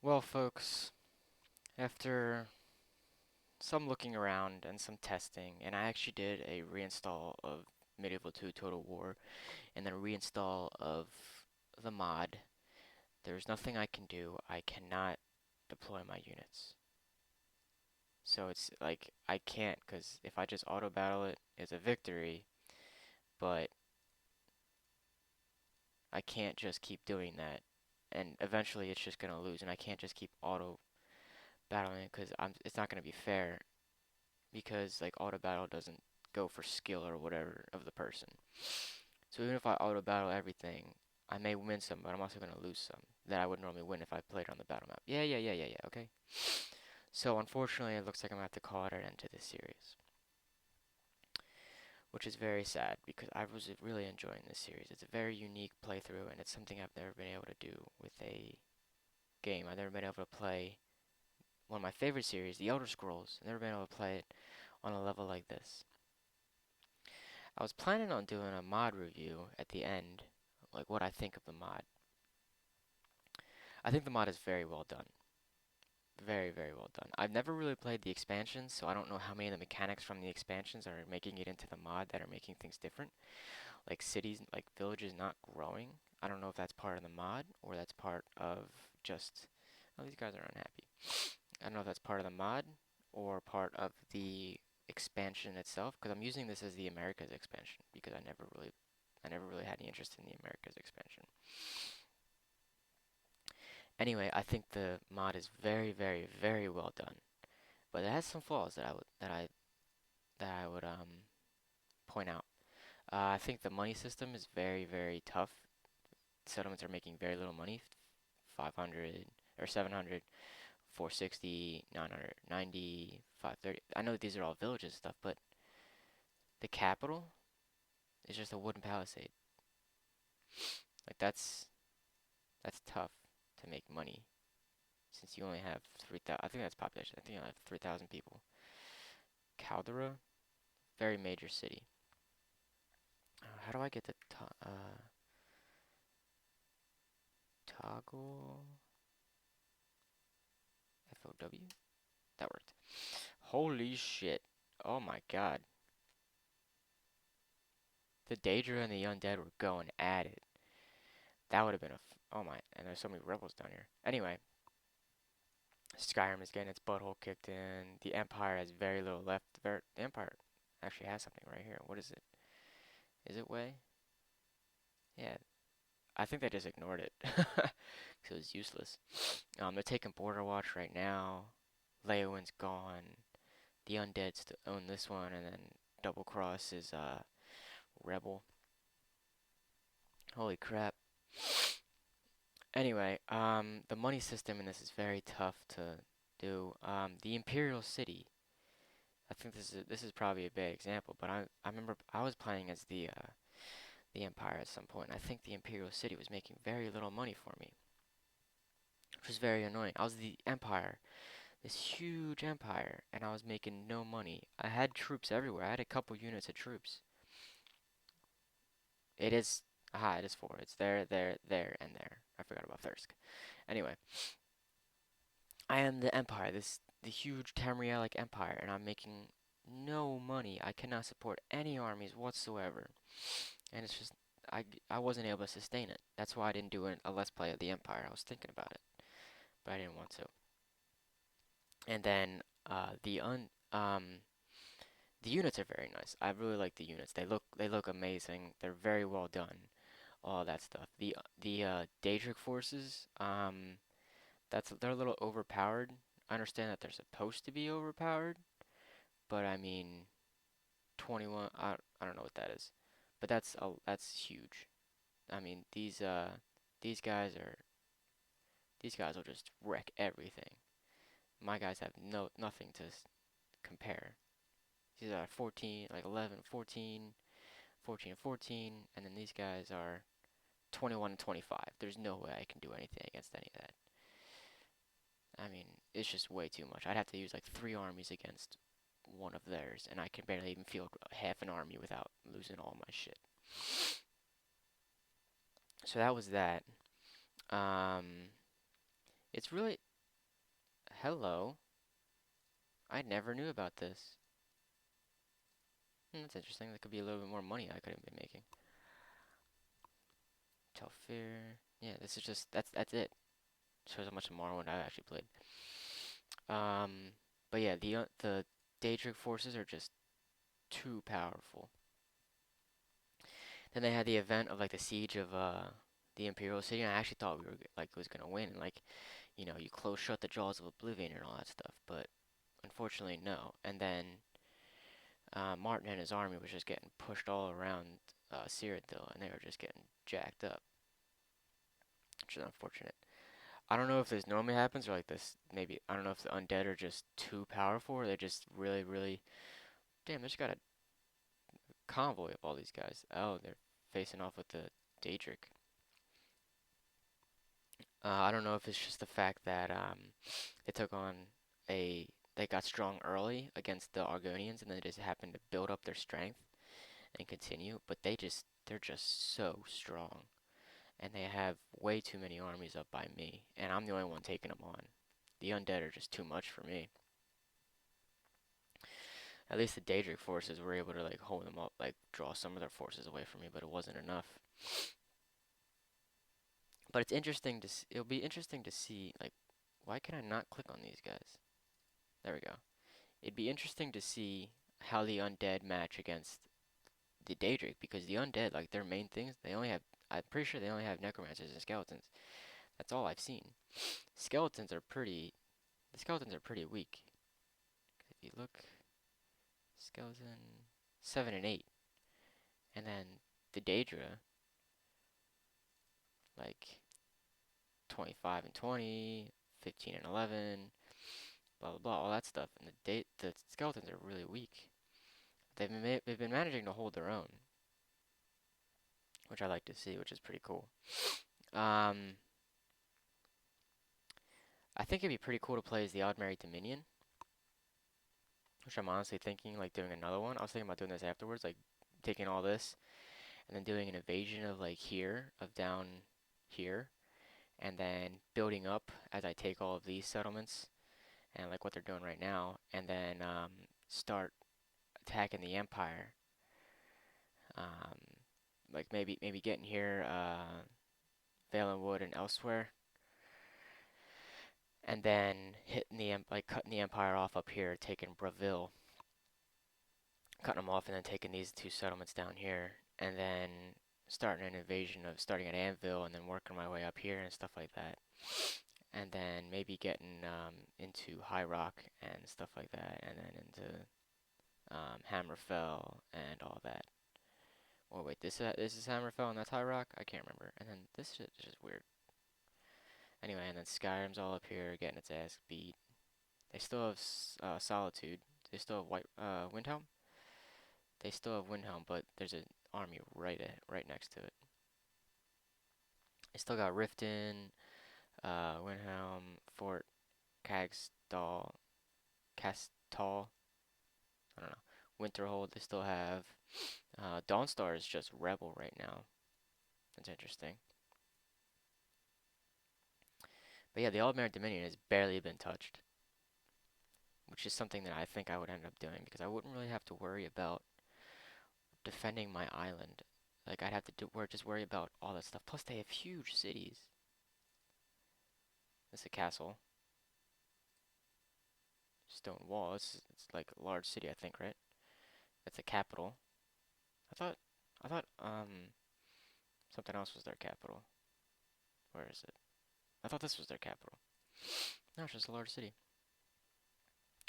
Well, folks, after some looking around and some testing, and I actually did a reinstall of Medieval 2 Total War and then a reinstall of the mod, there's nothing I can do. I cannot deploy my units. So it's like I can't, because if I just auto battle it, it's a victory, but I can't just keep doing that. And eventually it's just gonna lose, and I can't just keep auto battling it because it's not gonna be fair because like auto battle doesn't go for skill or whatever of the person. So even if I auto battle everything, I may win some, but I'm also gonna lose some that I would normally win if I played on the battle map. Yeah. Okay. So unfortunately, it looks like I'm gonna have to call it an end to this series, which is very sad because I was really enjoying this series. It's a very unique playthrough, and it's something I've never been able to do with a game. I've never been able to play one of my favorite series, The Elder Scrolls. I've never been able to play it on a level like this. I was planning on doing a mod review at the end, like what I think of the mod. I think the mod is very well done. Very well done. I've never really played the expansions, so I don't know how many of the mechanics from the expansions are making it into the mod that are making things different. Like cities, like villages not growing. I don't know if that's part of the mod or that's part of just. Oh, these guys are unhappy. I don't know if that's part of the mod or part of the expansion itself, because I'm using this as the Americas expansion because I never really had any interest in the Americas expansion. Anyway, I think the mod is very well done, but it has some flaws that I would point out. I think the money system is very tough. Settlements are making very little money, 500 or 700, 460, 990, 530. I know these are all villages and stuff, but the capital is just a wooden palisade. Like that's tough to make money since you only have 3,000. I think that's population. I think you only have 3,000 people. Caldera, very major city. How do I get the toggle FOW? That worked. Holy shit. Oh my god. The Daedra and the Undead were going at it. That would have been oh my, and there's so many rebels down here. Anyway, Skyrim is getting its butthole kicked in. The Empire has very little left. The Empire actually has something right here. What is it? Is it way? Yeah, I think they just ignored it because it was useless. They're taking Border Watch right now. Leowin's gone. The Undead own this one, and then Double Cross is Rebel. Holy crap. Anyway, the money system in this is very tough to do. The Imperial City. I think this is probably a bad example, but I remember I was playing as the Empire at some point, and I think the Imperial City was making very little money for me, which was very annoying. I was the Empire, this huge empire, and I was making no money. I had troops everywhere. I had a couple units of troops. It is, aha, it is four. It's there, and there. I forgot about Thirsk. Anyway, I am the Empire, the huge Tamrielic Empire, and I'm making no money. I cannot support any armies whatsoever, and it's just I wasn't able to sustain it. That's why I didn't do a Let's Play of the Empire. I was thinking about it, but I didn't want to. And then the units are very nice. I really like the units. They look amazing. They're very well done. All that stuff. The Daedric forces, they're a little overpowered. I understand that they're supposed to be overpowered, but I mean, 21. I don't know what that is, but that's huge. I mean, these guys are these guys will just wreck everything. My guys have nothing to compare. These are 14, like 11, 14, 14 and 14, and then these guys are 21 and 25. There's no way I can do anything against any of that. I mean, it's just way too much. I'd have to use like three armies against one of theirs, and I can barely even field half an army without losing all my shit. So that was that. Um, it's really Hello. I never knew about this. That's interesting. That could be a little bit more money I could have been making. Telfair. Yeah, this is just that's it. Shows how much Morrowind I actually played. Um, but yeah, the Daedric forces are just too powerful. Then they had the event of like the siege of the Imperial City, and I actually thought we were like was gonna win, and like you close shut the jaws of oblivion and all that stuff, but unfortunately no. And then Martin and his army was just getting pushed all around Cyrodiil, and they were just getting jacked up, which is unfortunate. I don't know if this normally happens or like this maybe I don't know if the undead are just too powerful or they're just really really damn they just got a convoy of all these guys. Oh, they're facing off with the Daedric. I don't know if it's just the fact that they took on a they got strong early against the Argonians and then they just happened to build up their strength and continue, but they're just so strong and they have way too many armies up by me and I'm the only one taking them on. The undead are just too much for me. At least the Daedric forces were able to like hold them up, like draw some of their forces away from me, but it wasn't enough. But it's interesting to it'll be interesting to see like why can I not click on these guys? There we go. It'd be interesting to see how the undead match against the Daedric because the undead like their main things they only have I'm pretty sure they only have necromancers and skeletons. That's all I've seen. Skeletons are pretty the skeletons are pretty weak. If you look skeleton 7 and 8 and then the Daedra like 25 and 20, 15 and 11, blah blah blah, all that stuff. And the skeletons are really weak. They've been managing to hold their own, which I like to see, which is pretty cool. Um, I think it'd be pretty cool to play as the Oddmary Dominion, which I'm honestly thinking like doing another one. I was thinking about doing this afterwards, like taking all this and then doing an invasion of like here, of down here, and then building up as I take all of these settlements and like what they're doing right now, and then start attacking the Empire. Um, like maybe getting here, Valen Wood and elsewhere, and then hitting like cutting the Empire off up here, taking Braville, cutting them off, and then taking these two settlements down here, and then starting an invasion of starting at Anvil and then working my way up here and stuff like that. And then maybe getting into High Rock and stuff like that, and then into Hammerfell and all that. Oh wait, this is Hammerfell and that's High Rock? I can't remember. And then this shit is just weird. Anyway, and then Skyrim's all up here getting its ass beat. They still have Solitude. They still have Windhelm. They still have Windhelm, but there's an army right next to it. They still got Riften, Windhelm, Fort Cagstal, Castal. I don't know. Winterhold. They still have. Dawnstar is just Rebel right now. That's interesting. But yeah, the Aldmeri Dominion has barely been touched, which is something that I think I would end up doing because I wouldn't really have to worry about defending my island. Like I'd have to just worry about all that stuff. Plus, they have huge cities. It's a castle, stone wall. It's like a large city, I think, right? It's a capital. I thought I thought something else was their capital. Where is it? I thought this was their capital. No, it's just a large city.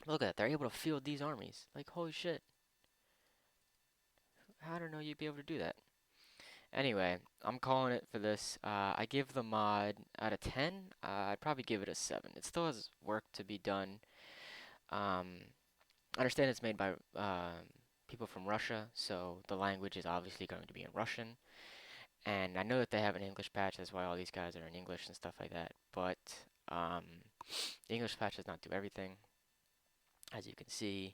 Look at that. They're able to field these armies. Like holy shit. I don't know you'd be able to do that. Anyway, I'm calling it for this. I give the mod out of 10. I'd probably give it a 7. It still has work to be done. I understand it's made by people from Russia, so the language is obviously going to be in Russian. And I know that they have an English patch, that's why all these guys are in English and stuff like that. But um, the English patch does not do everything, as you can see.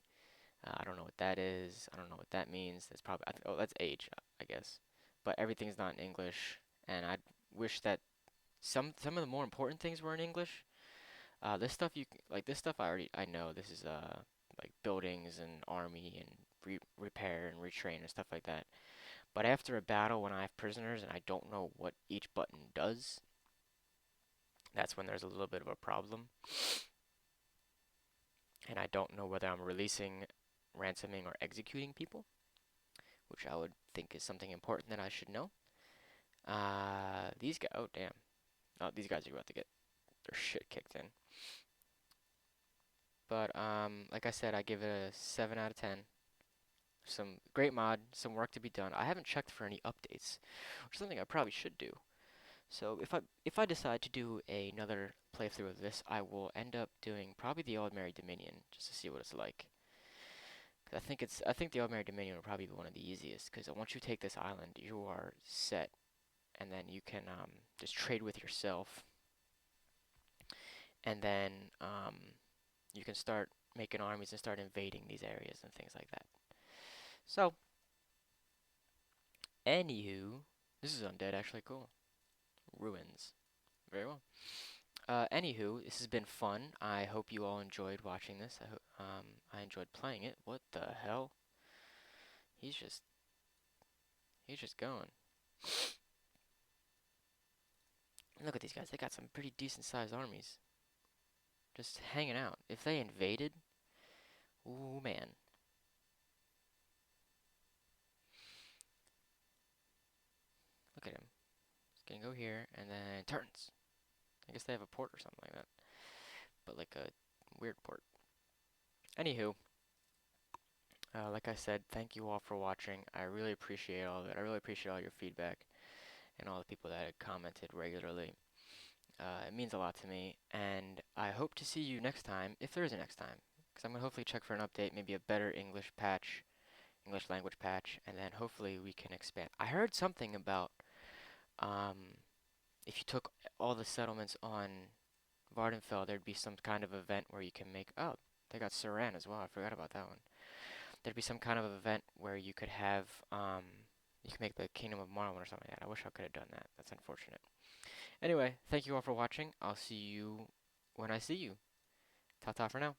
I don't know what that is. I don't know what that means. That's probably oh, that's age, I guess. But everything's not in English, and I wish that some of the more important things were in English. This stuff like this stuff I know. This is like buildings and army and repair and retrain and stuff like that. But after a battle, when I have prisoners and I don't know what each button does, that's when there's a little bit of a problem. And I don't know whether I'm releasing, ransoming, or executing people, which I would think is something important that I should know. These guys, oh damn. Oh, these guys are about to get their shit kicked in. But like I said, I give it a 7 out of 10. Some great mod, some work to be done. I haven't checked for any updates, which is something I probably should do. So if I decide to do another playthrough of this, I will end up doing probably the Ordinary Dominion just to see what it's like. 'Cause I think the Ordinary Dominion will probably be one of the easiest because once you take this island, you are set, and then you can just trade with yourself, and then you can start making armies and start invading these areas and things like that. So, anywho, this is undead actually cool. Ruins. Very well. Anywho, this has been fun. I hope you all enjoyed watching this. I enjoyed playing it. What the hell? He's just he's just going. Look at these guys. They got some pretty decent sized armies. Just hanging out. If they invaded, ooh man. Look at him. He's gonna go here and then turns. I guess they have a port or something like that. But like a weird port. Anywho, like I said, thank you all for watching. I really appreciate all of it. I really appreciate all your feedback and all the people that had commented regularly. It means a lot to me, and I hope to see you next time, if there is a next time, because I'm going to hopefully check for an update, maybe a better English patch, English language patch, and then hopefully we can expand. I heard something about um, if you took all the settlements on Vardenfell, there'd be some kind of event where you can make, oh, they got Saran as well, I forgot about that one. There'd be some kind of event where you could have, you can make the Kingdom of Morrowind or something like that. I wish I could have done that. That's unfortunate. Anyway, thank you all for watching. I'll see you when I see you. Ta-ta for now.